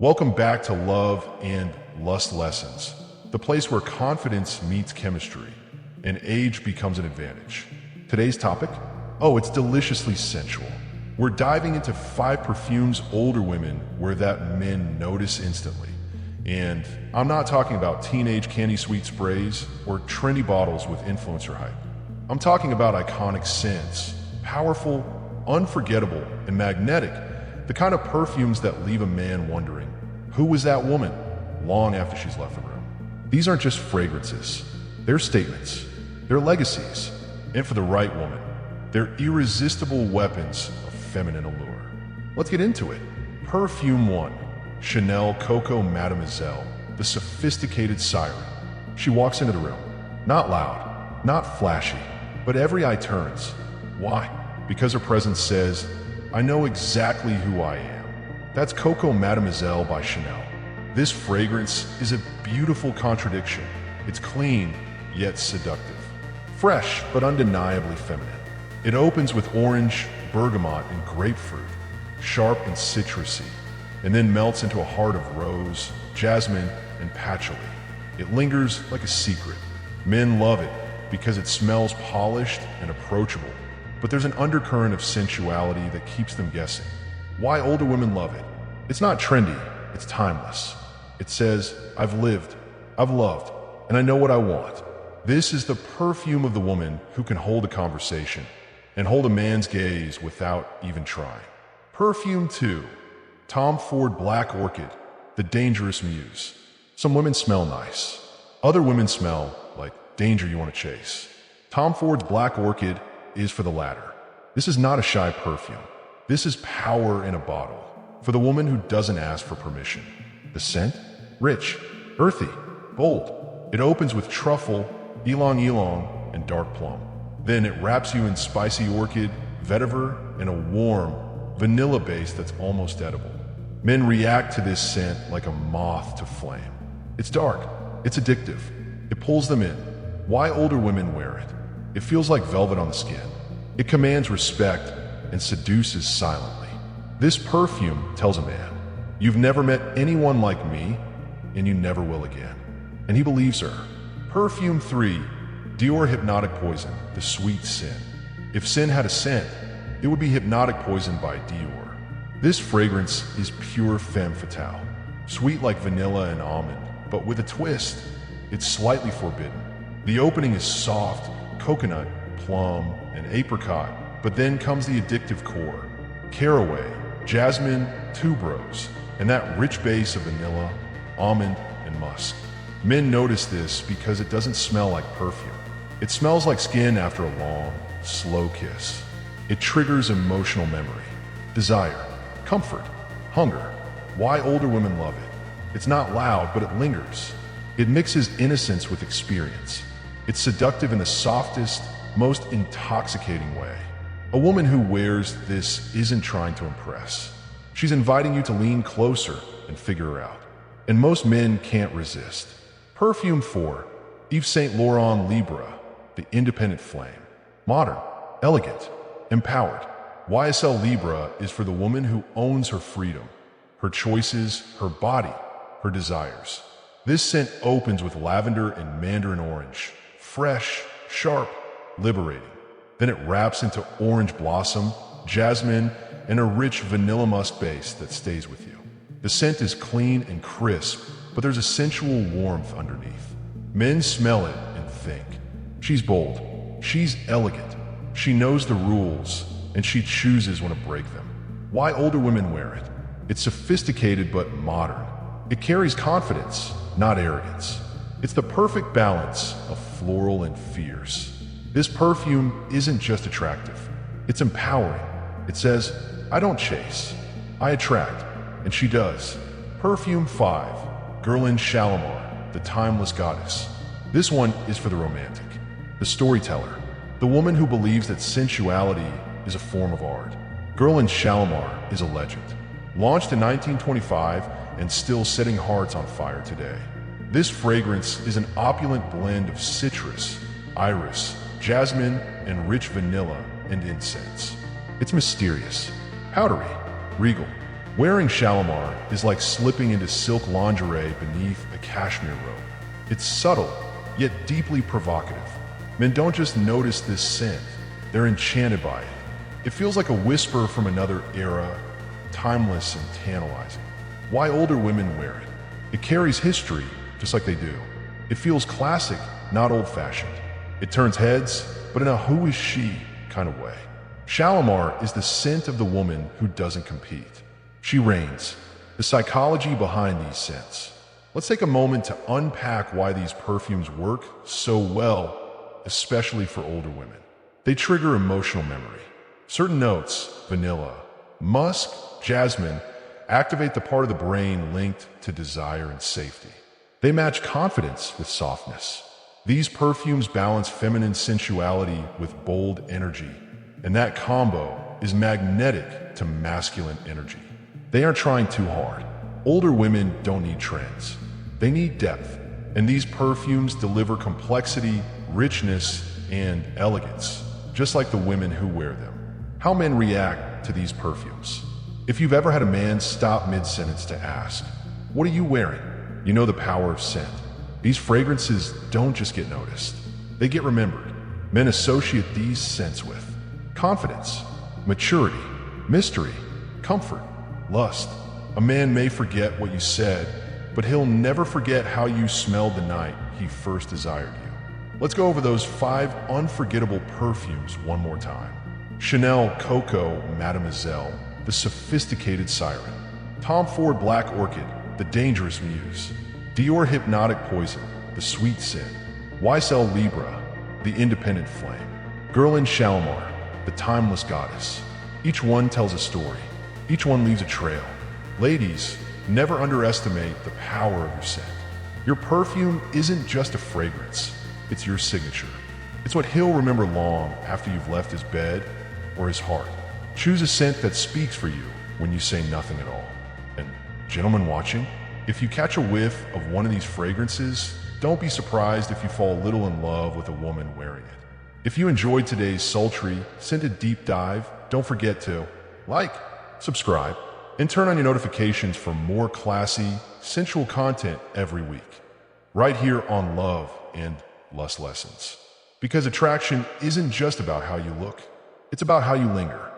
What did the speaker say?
Welcome back to Love and Lust Lessons, the place where confidence meets chemistry and age becomes an advantage. Today's topic? Oh, it's deliciously sensual. We're diving into 5 perfumes older women wear that men notice instantly. And I'm not talking about teenage candy sweet sprays or trendy bottles with influencer hype. I'm talking about iconic scents, powerful, unforgettable, and magnetic, the kind of perfumes that leave a man wondering, who was that woman, long after she's left the room? These aren't just fragrances. They're statements. They're legacies. And for the right woman, they're irresistible weapons of feminine allure. Let's get into it. Perfume 1. Chanel Coco Mademoiselle, the sophisticated siren. She walks into the room. Not loud, not flashy, but every eye turns. Why? Because her presence says, I know exactly who I am. That's Coco Mademoiselle by Chanel. This fragrance is a beautiful contradiction. It's clean, yet seductive. Fresh, but undeniably feminine. It opens with orange, bergamot, and grapefruit, sharp and citrusy, and then melts into a heart of rose, jasmine, and patchouli. It lingers like a secret. Men love it because it smells polished and approachable, but there's an undercurrent of sensuality that keeps them guessing. Why older women love it? It's not trendy, it's timeless. It says, I've lived, I've loved, and I know what I want. This is the perfume of the woman who can hold a conversation and hold a man's gaze without even trying. Perfume 2. Tom Ford Black Orchid, the dangerous muse. Some women smell nice. Other women smell like danger you want to chase. Tom Ford's Black Orchid is for the latter. This is not a shy perfume. This is power in a bottle, for the woman who doesn't ask for permission. The scent? Rich, earthy, bold. It opens with truffle, ylang ylang, and dark plum. Then it wraps you in spicy orchid, vetiver, and a warm, vanilla base that's almost edible. Men react to this scent like a moth to flame. It's dark, it's addictive, it pulls them in. Why older women wear it? It feels like velvet on the skin. It commands respect and seduces silently. This perfume tells a man, you've never met anyone like me, and you never will again. And he believes her. Perfume 3. Dior Hypnotic Poison, the sweet sin. If sin had a scent, it would be Hypnotic Poison by Dior. This fragrance is pure femme fatale, sweet like vanilla and almond, but with a twist. It's slightly forbidden. The opening is soft, coconut, plum, and apricot, but then comes the addictive core. Caraway, jasmine, tuberose, and that rich base of vanilla, almond, and musk. Men notice this because it doesn't smell like perfume. It smells like skin after a long, slow kiss. It triggers emotional memory, desire, comfort, hunger. Why older women love it? It's not loud, but it lingers. It mixes innocence with experience. It's seductive in the softest, most intoxicating way. A woman who wears this isn't trying to impress. She's inviting you to lean closer and figure her out. And most men can't resist. Perfume 4. Yves Saint Laurent Libre, the independent flame. Modern, elegant, empowered. YSL Libre is for the woman who owns her freedom, her choices, her body, her desires. This scent opens with lavender and mandarin orange. Fresh, sharp, liberating. Then it wraps into orange blossom, jasmine, and a rich vanilla musk base that stays with you. The scent is clean and crisp, but there's a sensual warmth underneath. Men smell it and think, she's bold, she's elegant, she knows the rules, and she chooses when to break them. Why older women wear it? It's sophisticated but modern. It carries confidence, not arrogance. It's the perfect balance of floral and fierce. This perfume isn't just attractive, it's empowering. It says, I don't chase, I attract, and she does. Perfume 5. Guerlain Shalimar, the timeless goddess. This one is for the romantic, the storyteller, the woman who believes that sensuality is a form of art. Guerlain Shalimar is a legend. Launched in 1925 and still setting hearts on fire today. This fragrance is an opulent blend of citrus, iris, jasmine, and rich vanilla and incense. It's mysterious, powdery, regal. Wearing Shalimar is like slipping into silk lingerie beneath a cashmere robe. It's subtle, yet deeply provocative. Men don't just notice this scent, they're enchanted by it. It feels like a whisper from another era, timeless and tantalizing. Why older women wear it? It carries history, just like they do. It feels classic, not old-fashioned. It turns heads, but in a who is she kind of way. Shalimar is the scent of the woman who doesn't compete. She reigns. The psychology behind these scents. Let's take a moment to unpack why these perfumes work so well, especially for older women. They trigger emotional memory. Certain notes, vanilla, musk, jasmine, activate the part of the brain linked to desire and safety. They match confidence with softness. These perfumes balance feminine sensuality with bold energy, and that combo is magnetic to masculine energy. They aren't trying too hard. Older women don't need trends. They need depth, and these perfumes deliver complexity, richness, and elegance, just like the women who wear them. How men react to these perfumes. If you've ever had a man stop mid-sentence to ask, "What are you wearing?" you know the power of scent. These fragrances don't just get noticed. They get remembered. Men associate these scents with confidence, maturity, mystery, comfort, lust. A man may forget what you said, but he'll never forget how you smelled the night he first desired you. Let's go over those 5 unforgettable perfumes one more time. Chanel Coco Mademoiselle, the sophisticated siren. Tom Ford Black Orchid, the dangerous muse. Dior Hypnotic Poison, the sweet sin. YSL Libra, the independent flame. Guerlain Shalimar, the timeless goddess. Each one tells a story. Each one leaves a trail. Ladies, never underestimate the power of your scent. Your perfume isn't just a fragrance, it's your signature. It's what he'll remember long after you've left his bed or his heart. Choose a scent that speaks for you when you say nothing at all. And gentlemen watching, if you catch a whiff of one of these fragrances, don't be surprised if you fall a little in love with a woman wearing it. If you enjoyed today's sultry, scented deep dive, don't forget to like, subscribe, and turn on your notifications for more classy, sensual content every week. Right here on Love and Lust Lessons. Because attraction isn't just about how you look, it's about how you linger.